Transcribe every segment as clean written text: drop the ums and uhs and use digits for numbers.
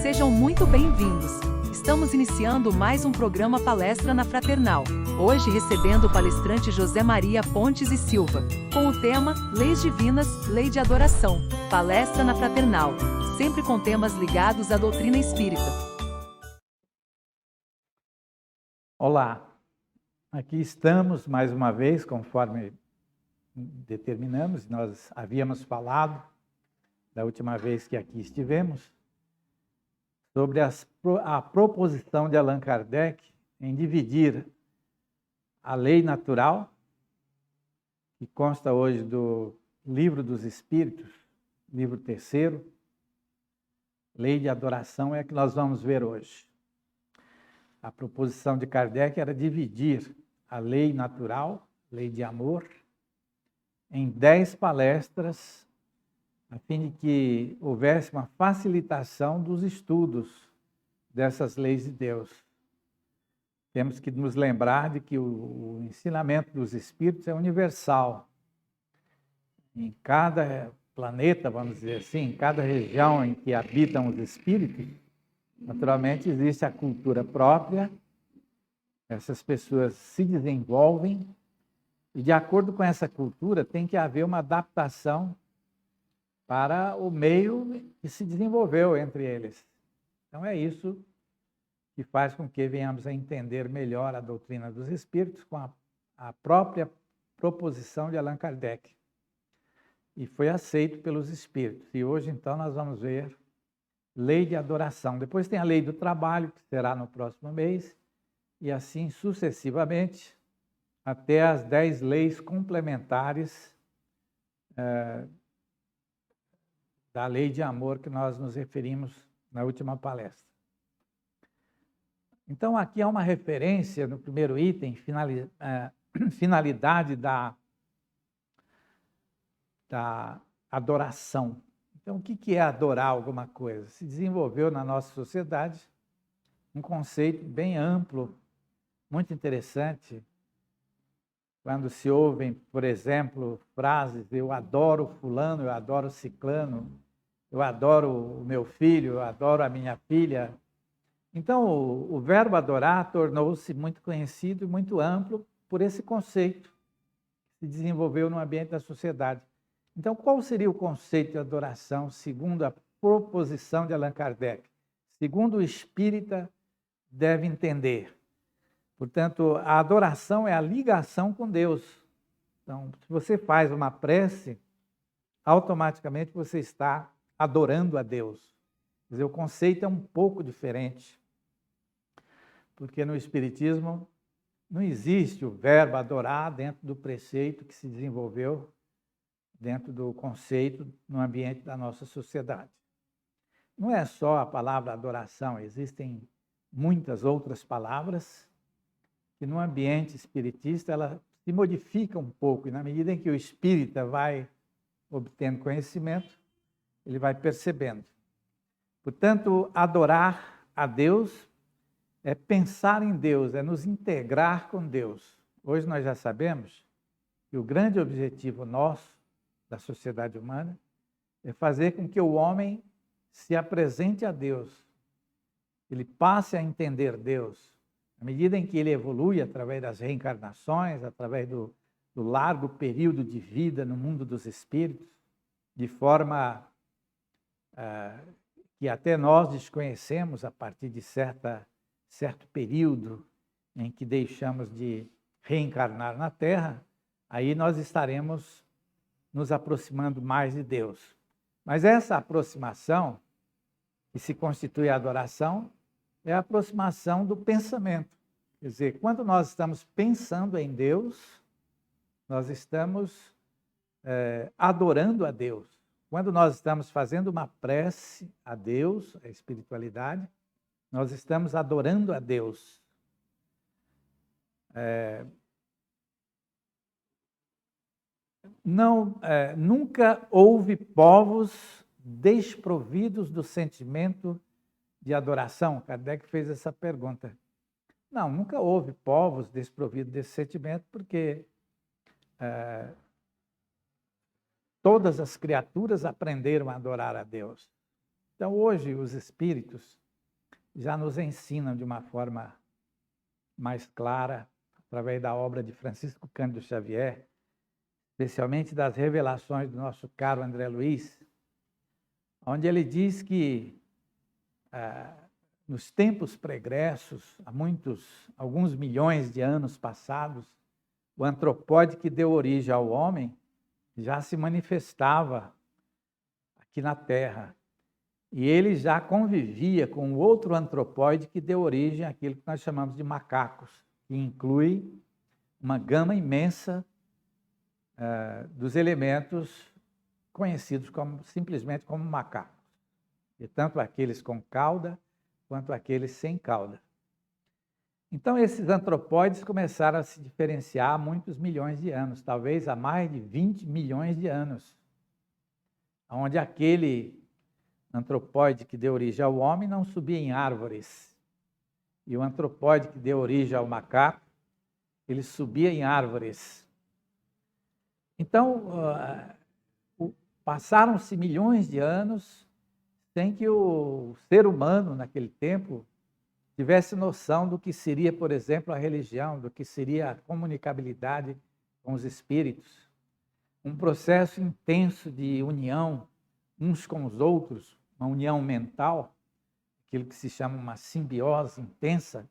Sejam muito bem-vindos. Estamos iniciando mais um programa Palestra na Fraternal. Hoje recebendo o palestrante José Maria Pontes e Silva, com o tema Leis Divinas, Lei de Adoração. Palestra na Fraternal, sempre com temas ligados à doutrina espírita. Olá, aqui estamos mais uma vez, conforme determinamos, nós havíamos falado da última vez que aqui estivemos, sobre a proposição de Allan Kardec em dividir a lei natural, que consta hoje do Livro dos Espíritos, livro 3º, Lei de Adoração é a que nós vamos ver hoje. A proposição de Kardec era dividir a lei natural, lei de amor, em 10 palestras, a fim de que houvesse uma facilitação dos estudos dessas leis de Deus. Temos que nos lembrar de que o ensinamento dos Espíritos é universal. Em cada planeta, vamos dizer assim, em cada região em que habitam os Espíritos, naturalmente existe a cultura própria, essas pessoas se desenvolvem, e de acordo com essa cultura tem que haver uma adaptação para o meio que se desenvolveu entre eles. Então é isso que faz com que venhamos a entender melhor a doutrina dos Espíritos com a própria proposição de Allan Kardec. E foi aceito pelos Espíritos. E hoje, então, nós vamos ver lei de adoração. Depois tem a lei do trabalho, que será no próximo mês, e assim sucessivamente, até as 10 leis complementares da lei de amor que nós nos referimos na última palestra. Então, aqui há uma referência no primeiro item, finalidade da adoração. Então, o que é adorar alguma coisa? Se desenvolveu na nossa sociedade um conceito bem amplo, muito interessante. Quando se ouvem, por exemplo, frases, eu adoro fulano, eu adoro ciclano, eu adoro o meu filho, eu adoro a minha filha. Então, o verbo adorar tornou-se muito conhecido e muito amplo por esse conceito que se desenvolveu no ambiente da sociedade. Então, qual seria o conceito de adoração segundo a proposição de Allan Kardec? Segundo o espírita deve entender. Portanto, a adoração é a ligação com Deus. Então, se você faz uma prece, automaticamente você está adorando a Deus. Quer dizer, o conceito é um pouco diferente. Porque no Espiritismo não existe o verbo adorar dentro do preceito que se desenvolveu dentro do conceito no ambiente da nossa sociedade. Não é só a palavra adoração, existem muitas outras palavras que no ambiente espiritista ela se modifica um pouco, e na medida em que o espírita vai obtendo conhecimento, ele vai percebendo. Portanto, adorar a Deus é pensar em Deus, é nos integrar com Deus. Hoje nós já sabemos que o grande objetivo nosso, da sociedade humana, é fazer com que o homem se apresente a Deus, ele passe a entender Deus. À medida em que ele evolui através das reencarnações, através do largo período de vida no mundo dos espíritos, de forma que até nós desconhecemos a partir de certo período em que deixamos de reencarnar na Terra, aí nós estaremos nos aproximando mais de Deus. Mas essa aproximação, que se constitui a adoração, é a aproximação do pensamento. Quer dizer, quando nós estamos pensando em Deus, nós estamos adorando a Deus. Quando nós estamos fazendo uma prece a Deus, a espiritualidade, nós estamos adorando a Deus. Nunca houve povos desprovidos do sentimento de adoração. Kardec fez essa pergunta. Não, nunca houve povos desprovidos desse sentimento, porque todas as criaturas aprenderam a adorar a Deus. Então, hoje, os espíritos já nos ensinam de uma forma mais clara, através da obra de Francisco Cândido Xavier, especialmente das revelações do nosso caro André Luiz, onde ele diz que nos tempos pregressos, há alguns milhões de anos passados, o antropóide que deu origem ao homem já se manifestava aqui na Terra. E ele já convivia com outro antropóide que deu origem àquilo que nós chamamos de macacos, que inclui uma gama imensa dos elementos conhecidos simplesmente como macacos. E tanto aqueles com cauda, quanto aqueles sem cauda. Então, esses antropóides começaram a se diferenciar há muitos milhões de anos, talvez há mais de 20 milhões de anos, onde aquele antropóide que deu origem ao homem não subia em árvores, e o antropóide que deu origem ao macaco, ele subia em árvores. Então, passaram-se milhões de anos sem que o ser humano, naquele tempo, tivesse noção do que seria, por exemplo, a religião, do que seria a comunicabilidade com os espíritos. Um processo intenso de união uns com os outros, uma união mental, aquilo que se chama uma simbiose intensa,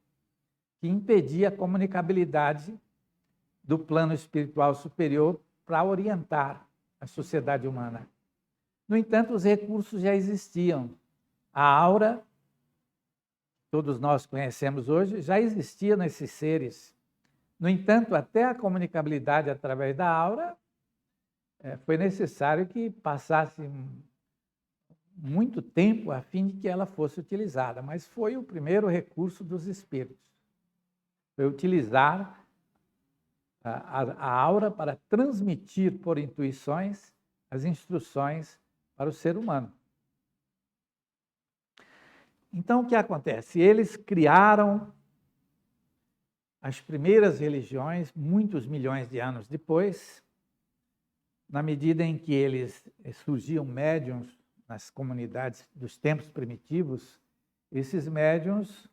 que impedia a comunicabilidade do plano espiritual superior para orientar a sociedade humana. No entanto, os recursos já existiam. A aura, todos nós conhecemos hoje, já existia nesses seres. No entanto, até a comunicabilidade através da aura, foi necessário que passasse muito tempo a fim de que ela fosse utilizada, mas foi o primeiro recurso dos espíritos. Foi utilizar a aura para transmitir por intuições as instruções para o ser humano. Então, o que acontece? Eles criaram as primeiras religiões, muitos milhões de anos depois, na medida em que surgiam médiuns nas comunidades dos tempos primitivos, esses médiuns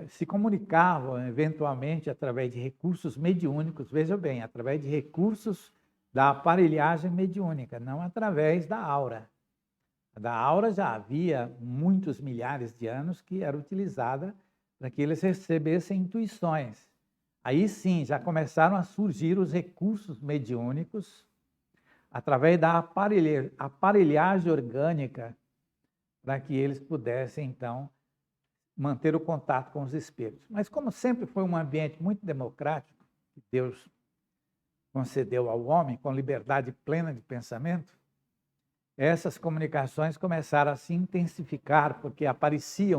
se comunicavam eventualmente através de recursos mediúnicos, veja bem, através de recursos da aparelhagem mediúnica, não através da aura. Da aura já havia muitos milhares de anos que era utilizada para que eles recebessem intuições. Aí sim, já começaram a surgir os recursos mediúnicos através da aparelhagem orgânica para que eles pudessem, então, manter o contato com os espíritos. Mas como sempre foi um ambiente muito democrático, que Deus concedeu ao homem com liberdade plena de pensamento, essas comunicações começaram a se intensificar, porque aparecia,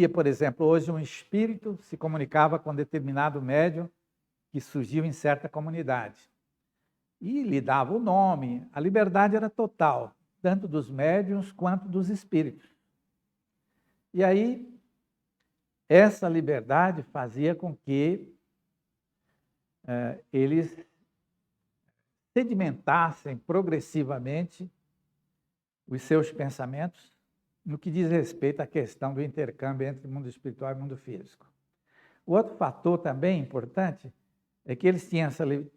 por exemplo, hoje um espírito se comunicava com determinado médium que surgiu em certa comunidade. E lhe dava o nome, a liberdade era total, tanto dos médiuns quanto dos espíritos. E aí, essa liberdade fazia com que eles sedimentassem progressivamente os seus pensamentos no que diz respeito à questão do intercâmbio entre mundo espiritual e mundo físico. O outro fator também importante é que eles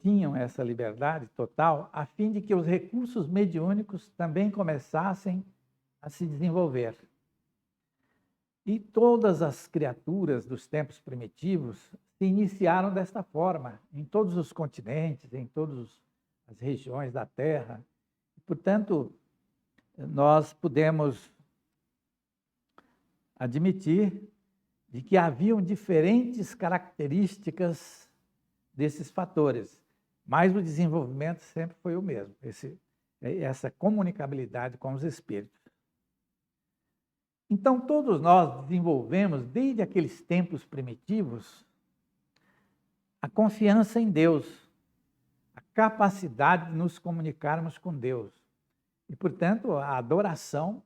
tinham essa liberdade total a fim de que os recursos mediúnicos também começassem a se desenvolver. E todas as criaturas dos tempos primitivos se iniciaram desta forma, em todos os continentes, em todas as regiões da Terra. Portanto, nós podemos admitir de que haviam diferentes características desses fatores, mas o desenvolvimento sempre foi o mesmo, essa comunicabilidade com os espíritos. Então, todos nós desenvolvemos, desde aqueles tempos primitivos, a confiança em Deus, a capacidade de nos comunicarmos com Deus. E, portanto, a adoração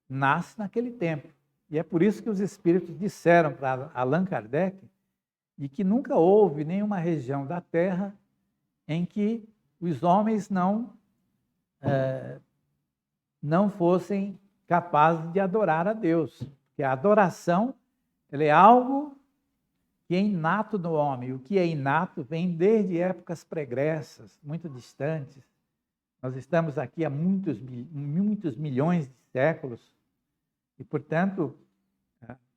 nasce naquele tempo. E é por isso que os espíritos disseram para Allan Kardec de que nunca houve nenhuma região da Terra em que os homens não não fossem capazes de adorar a Deus. Porque a adoração, ela é algo que é inato no homem. O que é inato vem desde épocas pregressas, muito distantes. Nós estamos aqui há muitos milhões de séculos e, portanto,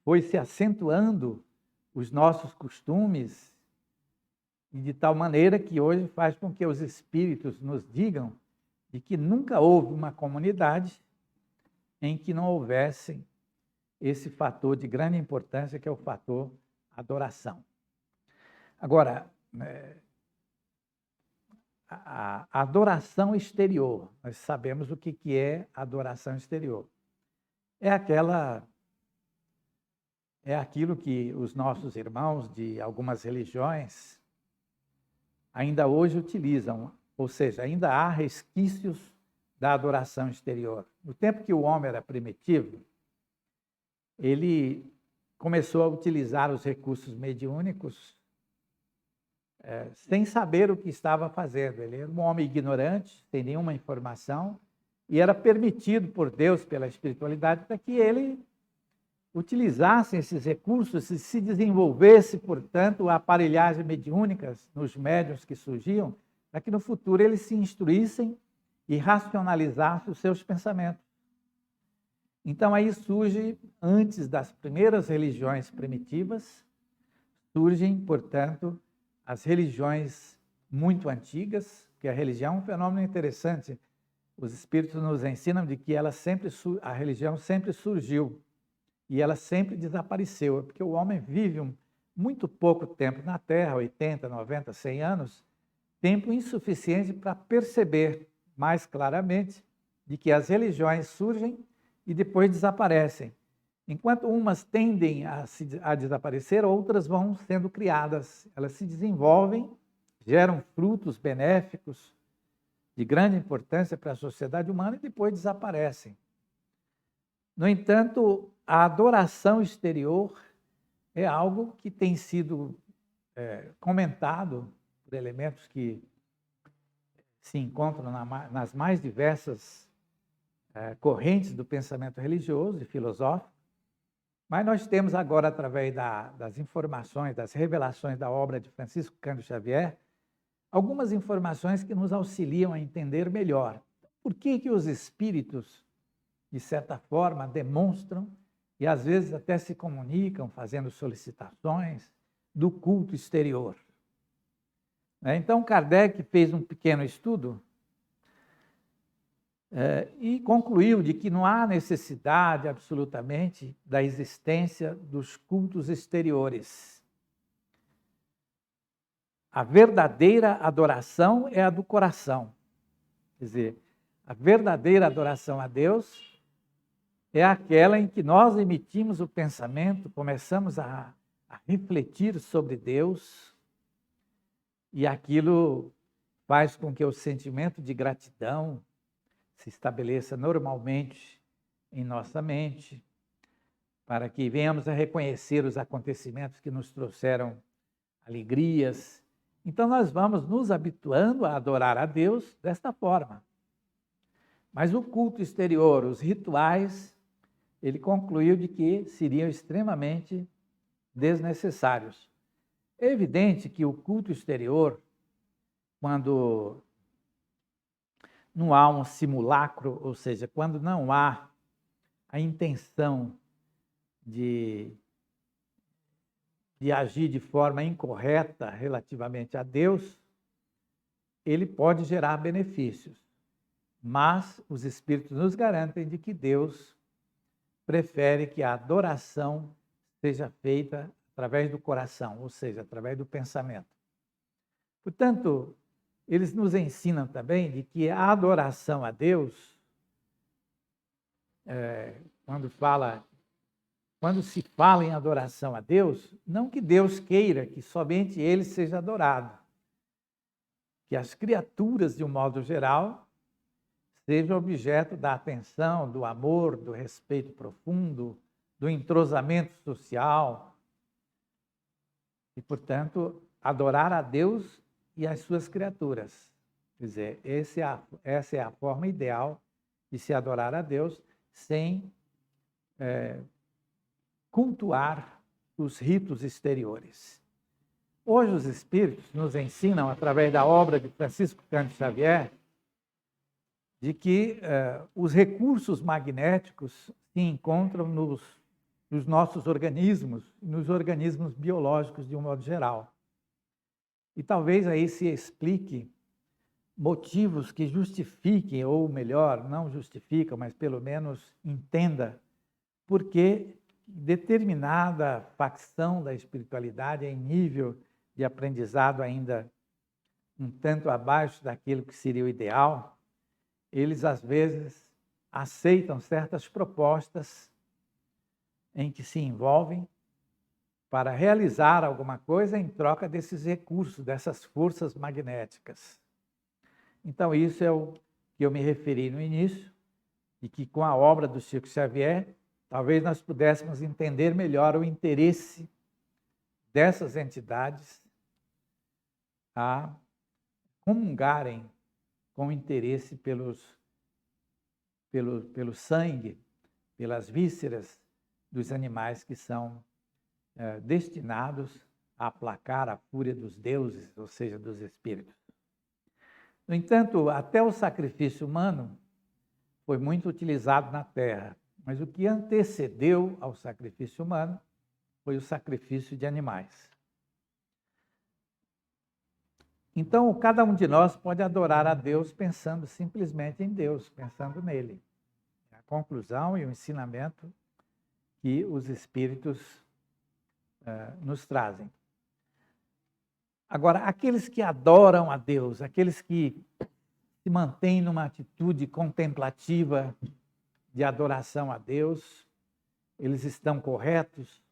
foi se acentuando os nossos costumes e de tal maneira que hoje faz com que os espíritos nos digam de que nunca houve uma comunidade em que não houvesse esse fator de grande importância, que é o fator adoração. Agora, a adoração exterior, nós sabemos o que é adoração exterior. É aquilo que os nossos irmãos de algumas religiões ainda hoje utilizam, ou seja, ainda há resquícios da adoração exterior. No tempo que o homem era primitivo, ele começou a utilizar os recursos mediúnicos sem saber o que estava fazendo. Ele era um homem ignorante, sem nenhuma informação, e era permitido por Deus, pela espiritualidade, para que ele utilizasse esses recursos e se desenvolvesse, portanto, a aparelhagem mediúnica nos médiuns que surgiam, para que no futuro eles se instruíssem e racionalizassem os seus pensamentos. Então aí surge, antes das primeiras religiões primitivas, surgem, portanto, as religiões muito antigas, que a religião é um fenômeno interessante. Os espíritos nos ensinam de que a religião sempre surgiu e ela sempre desapareceu, porque o homem vive muito pouco tempo na Terra, 80, 90, 100 anos, tempo insuficiente para perceber mais claramente de que as religiões surgem e depois desaparecem. Enquanto umas tendem a desaparecer, outras vão sendo criadas. Elas se desenvolvem, geram frutos benéficos de grande importância para a sociedade humana e depois desaparecem. No entanto, a adoração exterior é algo que tem sido comentado por elementos que se encontram nas mais diversas correntes do pensamento religioso e filosófico, mas nós temos agora, através das informações, das revelações da obra de Francisco Cândido Xavier, algumas informações que nos auxiliam a entender melhor por que os espíritos, de certa forma, demonstram e às vezes até se comunicam fazendo solicitações do culto exterior. Então, Kardec fez um pequeno estudo e concluiu de que não há necessidade absolutamente da existência dos cultos exteriores. A verdadeira adoração é a do coração. Quer dizer, a verdadeira adoração a Deus é aquela em que nós emitimos o pensamento, começamos a refletir sobre Deus, e aquilo faz com que o sentimento de gratidão se estabeleça normalmente em nossa mente, para que venhamos a reconhecer os acontecimentos que nos trouxeram alegrias. Então nós vamos nos habituando a adorar a Deus desta forma. Mas o culto exterior, os rituais, ele concluiu de que seriam extremamente desnecessários. É evidente que o culto exterior, quando não há um simulacro, ou seja, quando não há a intenção de agir de forma incorreta relativamente a Deus, ele pode gerar benefícios. Mas os Espíritos nos garantem de que Deus prefere que a adoração seja feita através do coração, ou seja, através do pensamento. Portanto, eles nos ensinam também de que a adoração a Deus, quando se fala em adoração a Deus, não que Deus queira que somente Ele seja adorado, que as criaturas, de um modo geral, sejam objeto da atenção, do amor, do respeito profundo, do entrosamento social. E, portanto, adorar a Deus e as suas criaturas. Quer dizer, essa é a forma ideal de se adorar a Deus sem cultuar os ritos exteriores. Hoje os espíritos nos ensinam, através da obra de Francisco Cândido Xavier, de que os recursos magnéticos se encontram nos nossos organismos, nos organismos biológicos de um modo geral. E talvez aí se explique motivos que justifiquem, ou melhor, não justificam, mas pelo menos entenda por que determinada facção da espiritualidade em nível de aprendizado ainda um tanto abaixo daquilo que seria o ideal, eles às vezes aceitam certas propostas em que se envolvem para realizar alguma coisa em troca desses recursos, dessas forças magnéticas. Então, isso é o que eu me referi no início, e que com a obra do Chico Xavier, talvez nós pudéssemos entender melhor o interesse dessas entidades a comungarem com interesse pelo sangue, pelas vísceras dos animais que são destinados a aplacar a fúria dos deuses, ou seja, dos espíritos. No entanto, até o sacrifício humano foi muito utilizado na Terra, mas o que antecedeu ao sacrifício humano foi o sacrifício de animais. Então, cada um de nós pode adorar a Deus pensando simplesmente em Deus, pensando nele. A conclusão e o ensinamento que os espíritos nos trazem. Agora, aqueles que adoram a Deus, aqueles que se mantêm numa atitude contemplativa de adoração a Deus, eles estão corretos?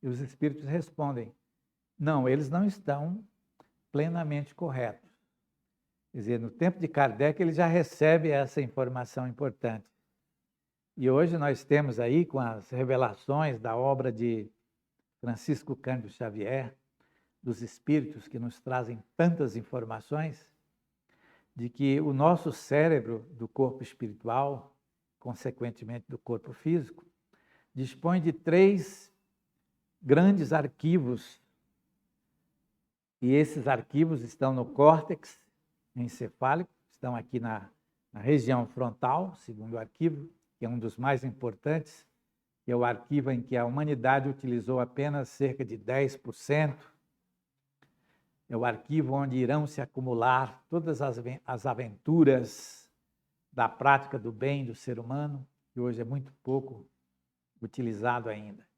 E os espíritos respondem, não, eles não estão plenamente corretos. Quer dizer, no tempo de Kardec, ele já recebe essa informação importante. E hoje nós temos aí, com as revelações da obra de Francisco Cândido Xavier, dos espíritos que nos trazem tantas informações, de que o nosso cérebro do corpo espiritual, consequentemente do corpo físico, dispõe de 3 grandes arquivos. E esses arquivos estão no córtex encefálico, estão aqui na região frontal, segundo arquivo, que é um dos mais importantes, que é o arquivo em que a humanidade utilizou apenas cerca de 10%. É o arquivo onde irão se acumular todas as aventuras da prática do bem do ser humano, que hoje é muito pouco utilizado ainda.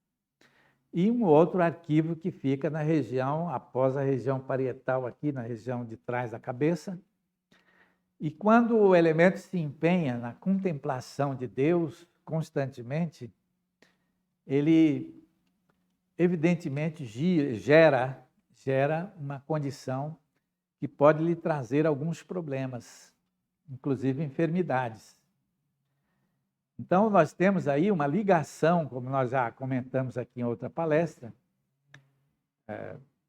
E um outro arquivo que fica na região, após a região parietal, aqui na região de trás da cabeça. E quando o elemento se empenha na contemplação de Deus constantemente, ele evidentemente gera uma condição que pode lhe trazer alguns problemas, inclusive enfermidades. Então, nós temos aí uma ligação, como nós já comentamos aqui em outra palestra,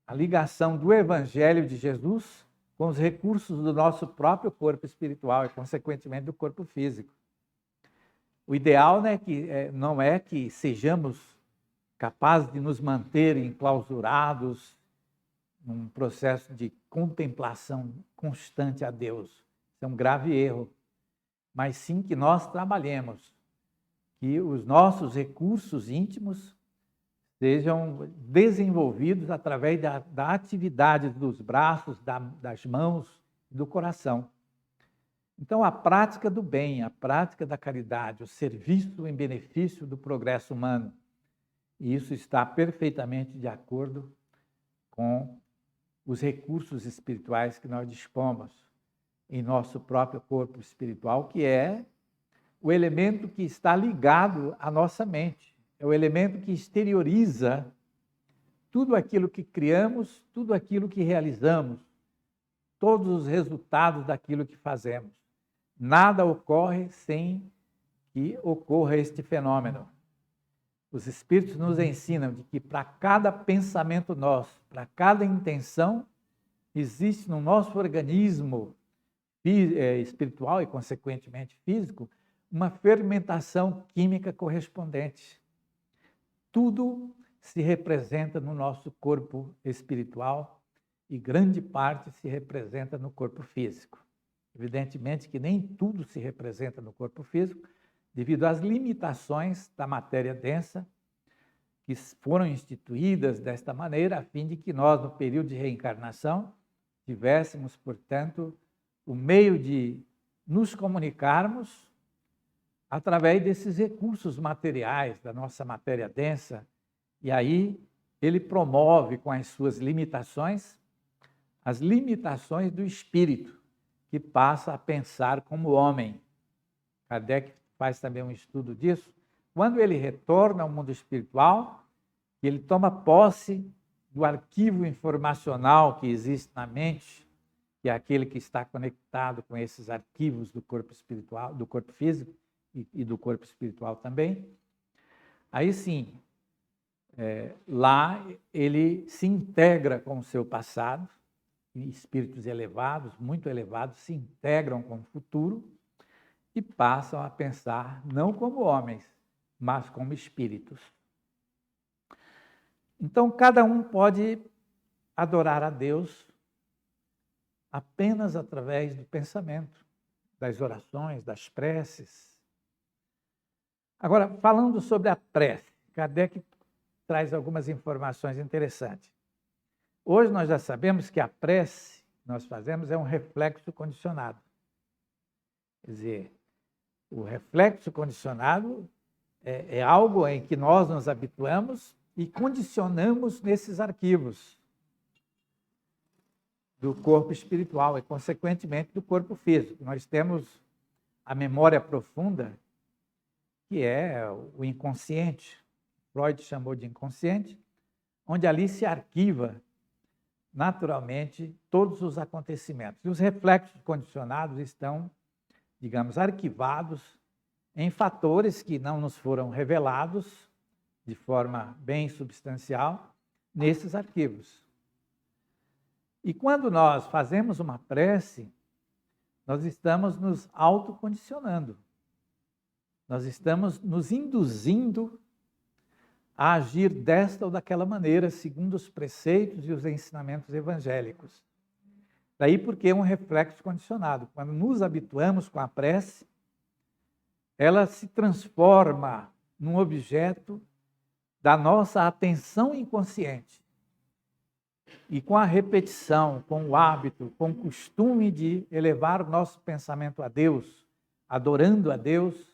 a ligação do Evangelho de Jesus com os recursos do nosso próprio corpo espiritual e, consequentemente, do corpo físico. O ideal, né, não é que sejamos capazes de nos manter enclausurados num processo de contemplação constante a Deus. Isso é um grave erro. Mas sim que nós trabalhemos, que os nossos recursos íntimos sejam desenvolvidos através da atividade dos braços, das mãos e do coração. Então, a prática do bem, a prática da caridade, o serviço em benefício do progresso humano, e isso está perfeitamente de acordo com os recursos espirituais que nós dispomos em nosso próprio corpo espiritual, que é o elemento que está ligado à nossa mente. É o elemento que exterioriza tudo aquilo que criamos, tudo aquilo que realizamos, todos os resultados daquilo que fazemos. Nada ocorre sem que ocorra este fenômeno. Os Espíritos nos ensinam de que para cada pensamento nosso, para cada intenção, existe no nosso organismo espiritual e, consequentemente, físico, uma fermentação química correspondente. Tudo se representa no nosso corpo espiritual e grande parte se representa no corpo físico. Evidentemente que nem tudo se representa no corpo físico, devido às limitações da matéria densa, que foram instituídas desta maneira, a fim de que nós, no período de reencarnação, tivéssemos, portanto, o meio de nos comunicarmos através desses recursos materiais da nossa matéria densa. E aí ele promove, com as suas limitações, as limitações do espírito, que passa a pensar como homem. Kardec faz também um estudo disso. Quando ele retorna ao mundo espiritual, ele toma posse do arquivo informacional que existe na mente, que é aquele que está conectado com esses arquivos do corpo espiritual, do corpo físico e do corpo espiritual também. Aí sim, lá ele se integra com o seu passado, e espíritos elevados, muito elevados, se integram com o futuro e passam a pensar não como homens, mas como espíritos. Então, cada um pode adorar a Deus apenas através do pensamento, das orações, das preces. Agora, falando sobre a prece, Kardec traz algumas informações interessantes. Hoje nós já sabemos que a prece que nós fazemos é um reflexo condicionado. Quer dizer, o reflexo condicionado é algo em que nós nos habituamos e condicionamos nesses arquivos do corpo espiritual e, consequentemente, do corpo físico. Nós temos a memória profunda, que é o inconsciente. Freud chamou de inconsciente, onde ali se arquiva naturalmente todos os acontecimentos. E os reflexos condicionados estão, digamos, arquivados em fatores que não nos foram revelados de forma bem substancial nesses arquivos. E quando nós fazemos uma prece, nós estamos nos autocondicionando. Nós estamos nos induzindo a agir desta ou daquela maneira, segundo os preceitos e os ensinamentos evangélicos. Daí porque é um reflexo condicionado. Quando nos habituamos com a prece, ela se transforma num objeto da nossa atenção inconsciente. E com a repetição, com o hábito, com o costume de elevar o nosso pensamento a Deus, adorando a Deus,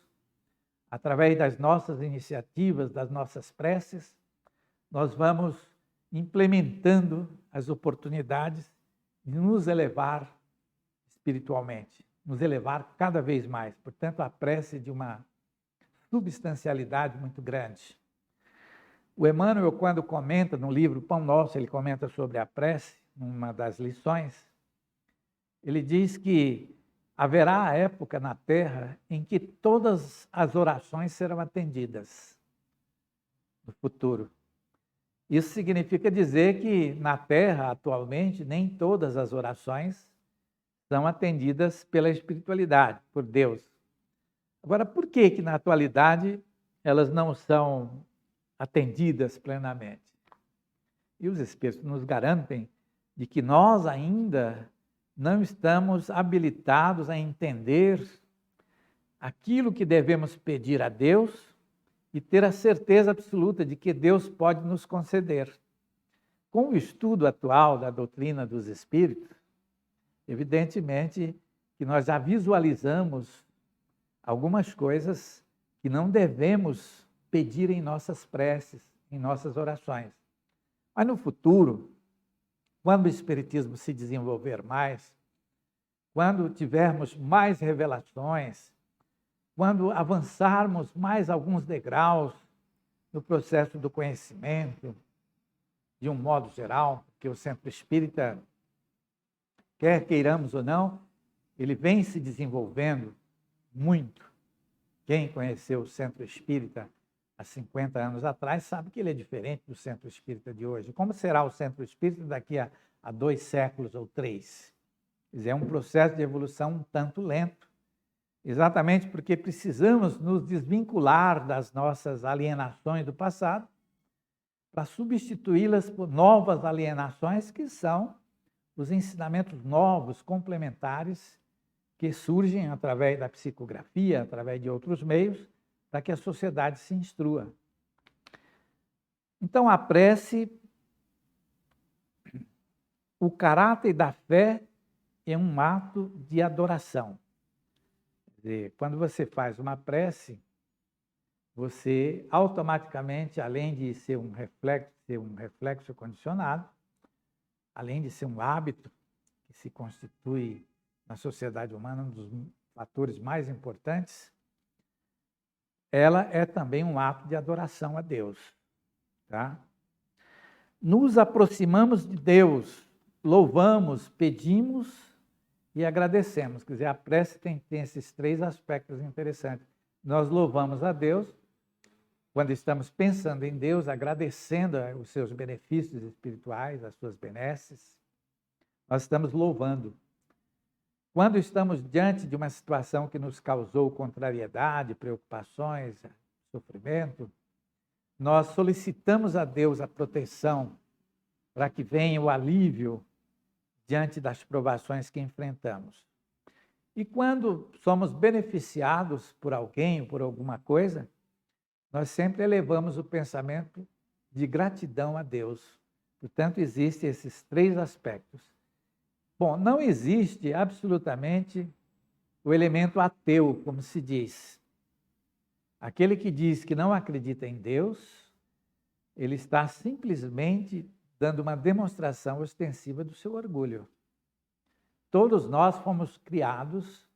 através das nossas iniciativas, das nossas preces, nós vamos implementando as oportunidades de nos elevar espiritualmente, nos elevar cada vez mais. Portanto, a prece de uma substancialidade muito grande. O Emmanuel, quando comenta no livro Pão Nosso, ele comenta sobre a prece, numa das lições, ele diz que haverá a época na Terra em que todas as orações serão atendidas no futuro. Isso significa dizer que na Terra, atualmente, nem todas as orações são atendidas pela espiritualidade, por Deus. Agora, por que na atualidade elas não são atendidas plenamente? E os Espíritos nos garantem de que nós ainda não estamos habilitados a entender aquilo que devemos pedir a Deus e ter a certeza absoluta de que Deus pode nos conceder. Com o estudo atual da doutrina dos Espíritos, evidentemente que nós já visualizamos algumas coisas que não devemos pedir em nossas preces, em nossas orações. Mas no futuro, quando o Espiritismo se desenvolver mais, quando tivermos mais revelações, quando avançarmos mais alguns degraus no processo do conhecimento, de um modo geral, porque o Centro Espírita, quer queiramos ou não, ele vem se desenvolvendo muito. Quem conheceu o Centro Espírita há 50 anos atrás sabe que ele é diferente do Centro Espírita de hoje. Como será o Centro Espírita daqui a 2 séculos ou 3? Quer dizer, é um processo de evolução um tanto lento, exatamente porque precisamos nos desvincular das nossas alienações do passado para substituí-las por novas alienações, que são os ensinamentos novos, complementares, que surgem através da psicografia, através de outros meios, para que a sociedade se instrua. Então, a prece, o caráter da fé é um ato de adoração. Quer dizer, quando você faz uma prece, você automaticamente, além de ser um reflexo condicionado, além de ser um hábito que se constitui na sociedade humana um dos fatores mais importantes, ela é também um ato de adoração a Deus. Tá? Nos aproximamos de Deus, louvamos, pedimos e agradecemos. Quer dizer, a prece tem esses três aspectos interessantes. Nós louvamos a Deus quando estamos pensando em Deus, agradecendo os seus benefícios espirituais, as suas benesses. Nós estamos louvando. Quando estamos diante de uma situação que nos causou contrariedade, preocupações, sofrimento, nós solicitamos a Deus a proteção para que venha o alívio diante das provações que enfrentamos. E quando somos beneficiados por alguém ou por alguma coisa, nós sempre elevamos o pensamento de gratidão a Deus. Portanto, existem esses três aspectos. Bom, não existe absolutamente o elemento ateu, como se diz. Aquele que diz que não acredita em Deus, ele está simplesmente dando uma demonstração ostensiva do seu orgulho. Todos nós fomos criados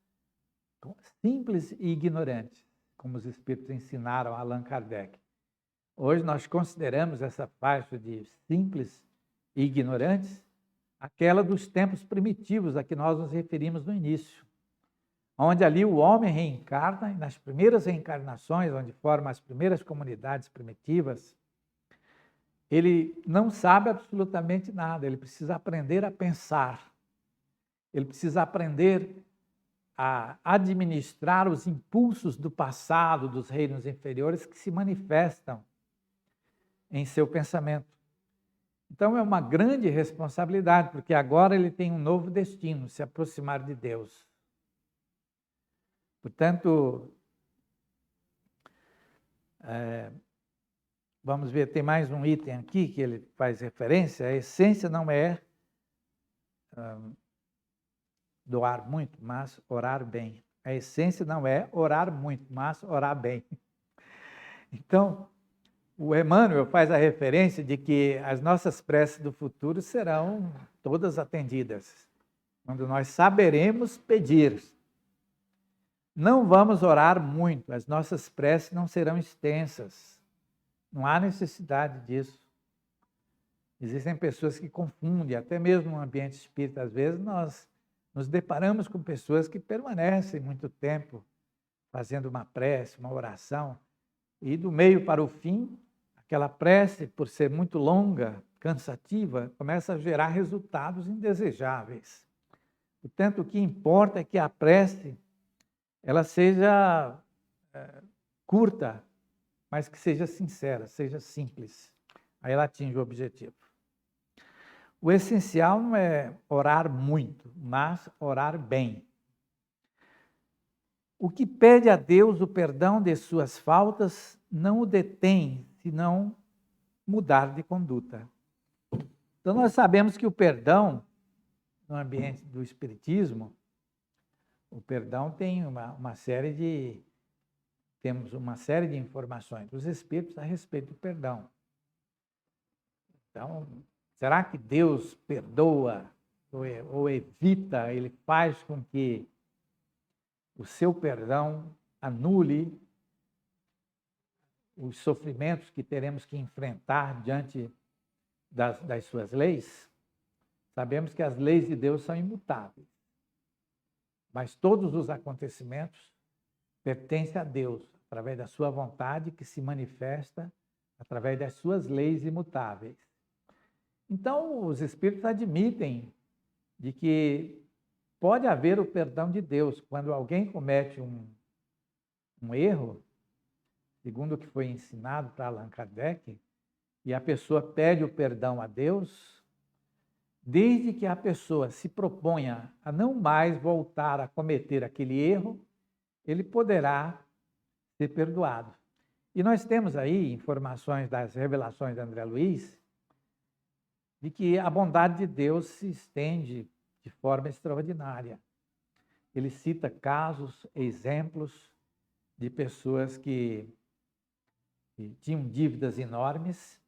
simples e ignorantes, como os espíritos ensinaram a Allan Kardec. Hoje nós consideramos essa faixa de simples e ignorantes aquela dos tempos primitivos a que nós nos referimos no início, onde ali o homem reencarna, e nas primeiras reencarnações, onde formam as primeiras comunidades primitivas, ele não sabe absolutamente nada, ele precisa aprender a pensar, ele precisa aprender a administrar os impulsos do passado, dos reinos inferiores, que se manifestam em seu pensamento. Então é uma grande responsabilidade, porque agora ele tem um novo destino, se aproximar de Deus. Portanto, vamos ver, tem mais um item aqui que ele faz referência. A essência não é doar muito, mas orar bem. A essência não é orar muito, mas orar bem. Então, o Emmanuel faz a referência de que as nossas preces do futuro serão todas atendidas, quando nós saberemos pedir. Não vamos orar muito, as nossas preces não serão extensas. Não há necessidade disso. Existem pessoas que confundem, até mesmo no ambiente espírita, às vezes nós nos deparamos com pessoas que permanecem muito tempo fazendo uma prece, uma oração, e do meio para o fim, aquela prece, por ser muito longa, cansativa, começa a gerar resultados indesejáveis. Portanto, o que importa é que a prece ela seja curta, mas que seja sincera, seja simples. Aí ela atinge o objetivo. O essencial não é orar muito, mas orar bem. O que pede a Deus o perdão de suas faltas não o detém, senão mudar de conduta. Então nós sabemos que o perdão, no ambiente do espiritismo, o perdão tem temos uma série de informações dos espíritos a respeito do perdão. Então, será que Deus perdoa ou evita, ele faz com que o seu perdão anule os sofrimentos que teremos que enfrentar diante das suas leis? Sabemos que as leis de Deus são imutáveis, mas todos os acontecimentos pertencem a Deus, através da sua vontade que se manifesta através das suas leis imutáveis. Então, os espíritos admitem de que pode haver o perdão de Deus. Quando alguém comete um erro, segundo o que foi ensinado para Allan Kardec, e a pessoa pede o perdão a Deus, desde que a pessoa se proponha a não mais voltar a cometer aquele erro, ele poderá ser perdoado. E nós temos aí informações das revelações de André Luiz, de que a bondade de Deus se estende de forma extraordinária. Ele cita casos, exemplos de pessoas que tinham dívidas enormes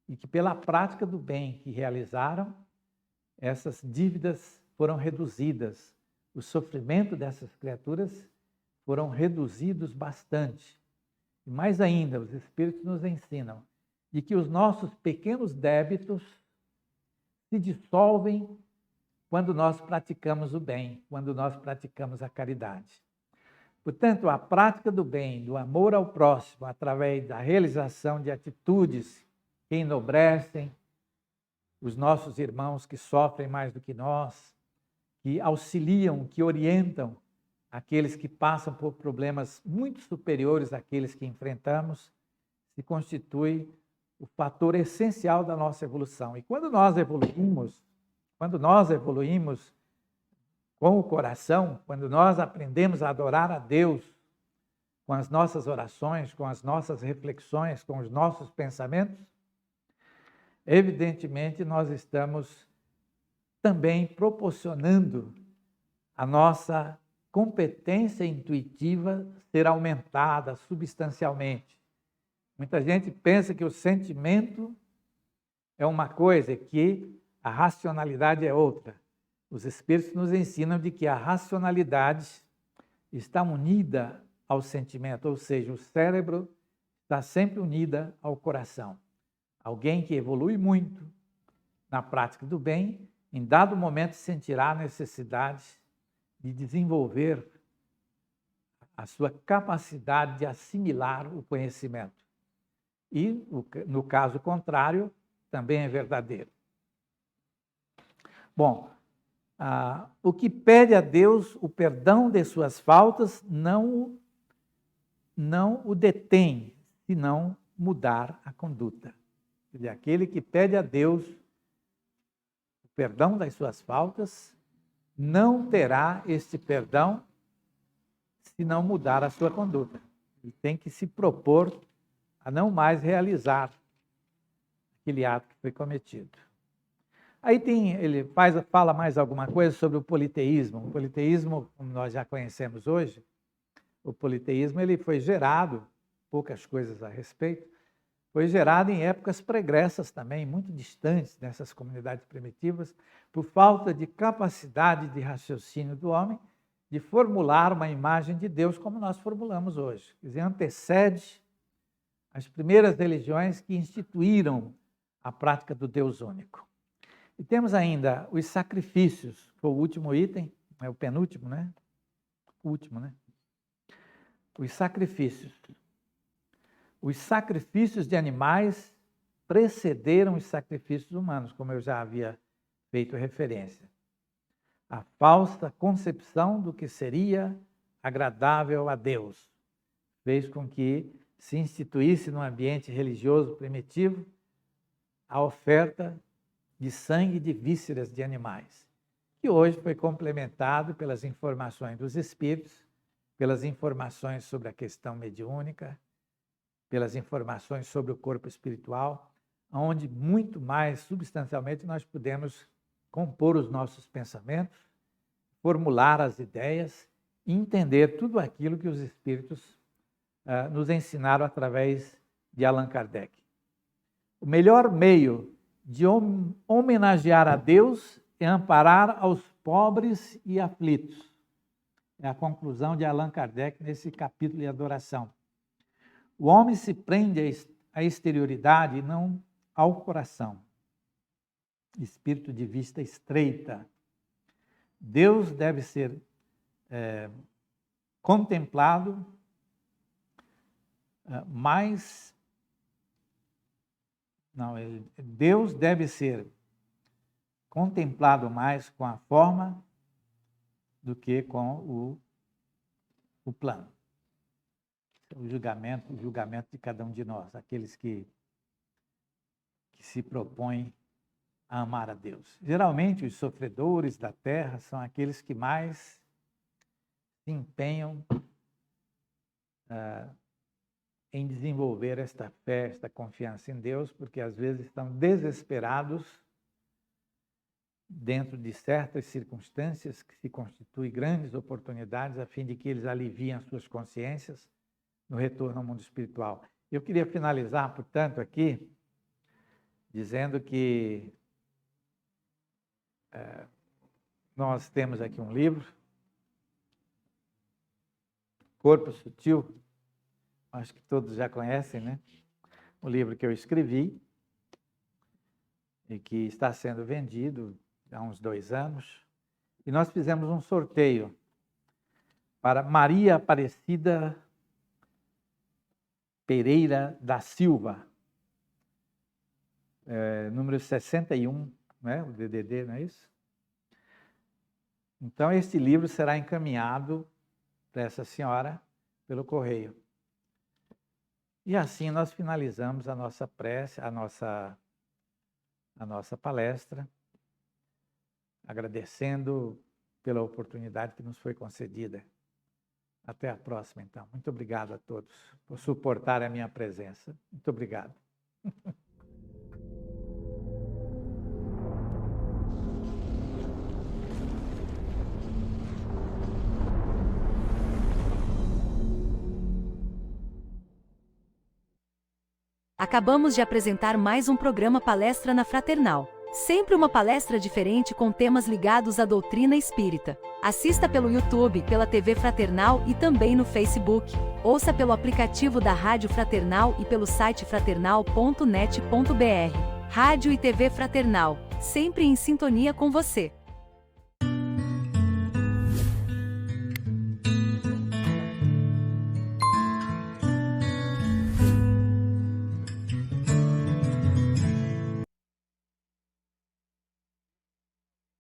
e que, pela prática do bem que realizaram, essas dívidas foram reduzidas. O sofrimento dessas criaturas foram reduzidos bastante. E mais ainda, os Espíritos nos ensinam de que os nossos pequenos débitos se dissolvem quando nós praticamos o bem, quando nós praticamos a caridade. Portanto, a prática do bem, do amor ao próximo, através da realização de atitudes que enobrecem os nossos irmãos que sofrem mais do que nós, que auxiliam, que orientam aqueles que passam por problemas muito superiores àqueles que enfrentamos, se constitui o fator essencial da nossa evolução. E quando nós evoluímos com o coração, quando nós aprendemos a adorar a Deus com as nossas orações, com as nossas reflexões, com os nossos pensamentos, evidentemente nós estamos também proporcionando a nossa competência intuitiva ser aumentada substancialmente. Muita gente pensa que o sentimento é uma coisa e que a racionalidade é outra. Os Espíritos nos ensinam de que a racionalidade está unida ao sentimento, ou seja, o cérebro está sempre unida ao coração. Alguém que evolui muito na prática do bem, em dado momento sentirá a necessidade de desenvolver a sua capacidade de assimilar o conhecimento. E, no caso contrário, também é verdadeiro. Bom, o que pede a Deus o perdão de suas faltas não o detém, senão mudar a conduta. E aquele que pede a Deus o perdão das suas faltas não terá este perdão se não mudar a sua conduta. Ele tem que se propor a não mais realizar aquele ato que foi cometido. Aí ele fala mais alguma coisa sobre o politeísmo. O politeísmo, como nós já conhecemos hoje, o politeísmo ele foi gerado, poucas coisas a respeito, foi gerado em épocas pregressas também, muito distantes dessas comunidades primitivas, por falta de capacidade de raciocínio do homem, de formular uma imagem de Deus como nós formulamos hoje. Quer dizer, antecede as primeiras religiões que instituíram a prática do Deus único. E temos ainda os sacrifícios, foi o último item, é o penúltimo, né? O último, né? Os sacrifícios. Os sacrifícios de animais precederam os sacrifícios humanos, como eu já havia feito referência. A falsa concepção do que seria agradável a Deus fez com que se instituísse no ambiente religioso primitivo a oferta de sangue de vísceras de animais, que hoje foi complementado pelas informações dos espíritos, pelas informações sobre a questão mediúnica, pelas informações sobre o corpo espiritual, onde muito mais substancialmente nós podemos compor os nossos pensamentos, formular as ideias e entender tudo aquilo que os espíritos nos ensinaram através de Allan Kardec. O melhor meio de homenagear a Deus é amparar aos pobres e aflitos. É a conclusão de Allan Kardec nesse capítulo de adoração. O homem se prende à exterioridade e não ao coração. Espírito de vista estreita. Deus deve ser contemplado Deus deve ser contemplado mais com a forma do que com o plano. O julgamento de cada um de nós, aqueles que se propõem a amar a Deus. Geralmente, os sofredores da terra são aqueles que mais se empenham em desenvolver esta fé, esta confiança em Deus, porque às vezes estão desesperados dentro de certas circunstâncias que se constituem grandes oportunidades a fim de que eles aliviem as suas consciências no retorno ao mundo espiritual. Eu queria finalizar, portanto, aqui, dizendo que nós temos aqui um livro, Corpo Sutil, acho que todos já conhecem, né? Um livro que eu escrevi e que está sendo vendido há uns 2 anos. E nós fizemos um sorteio para Maria Aparecida Pereira da Silva, número 61, né? O DDD, não é isso? Então, este livro será encaminhado para essa senhora pelo correio. E assim nós finalizamos a nossa prece, a nossa palestra, agradecendo pela oportunidade que nos foi concedida. Até a próxima, então. Muito obrigado a todos por suportar a minha presença. Muito obrigado. Acabamos de apresentar mais um programa Palestra na Fraternal. Sempre uma palestra diferente com temas ligados à doutrina espírita. Assista pelo YouTube, pela TV Fraternal e também no Facebook. Ouça pelo aplicativo da Rádio Fraternal e pelo site fraternal.net.br. Rádio e TV Fraternal, sempre em sintonia com você.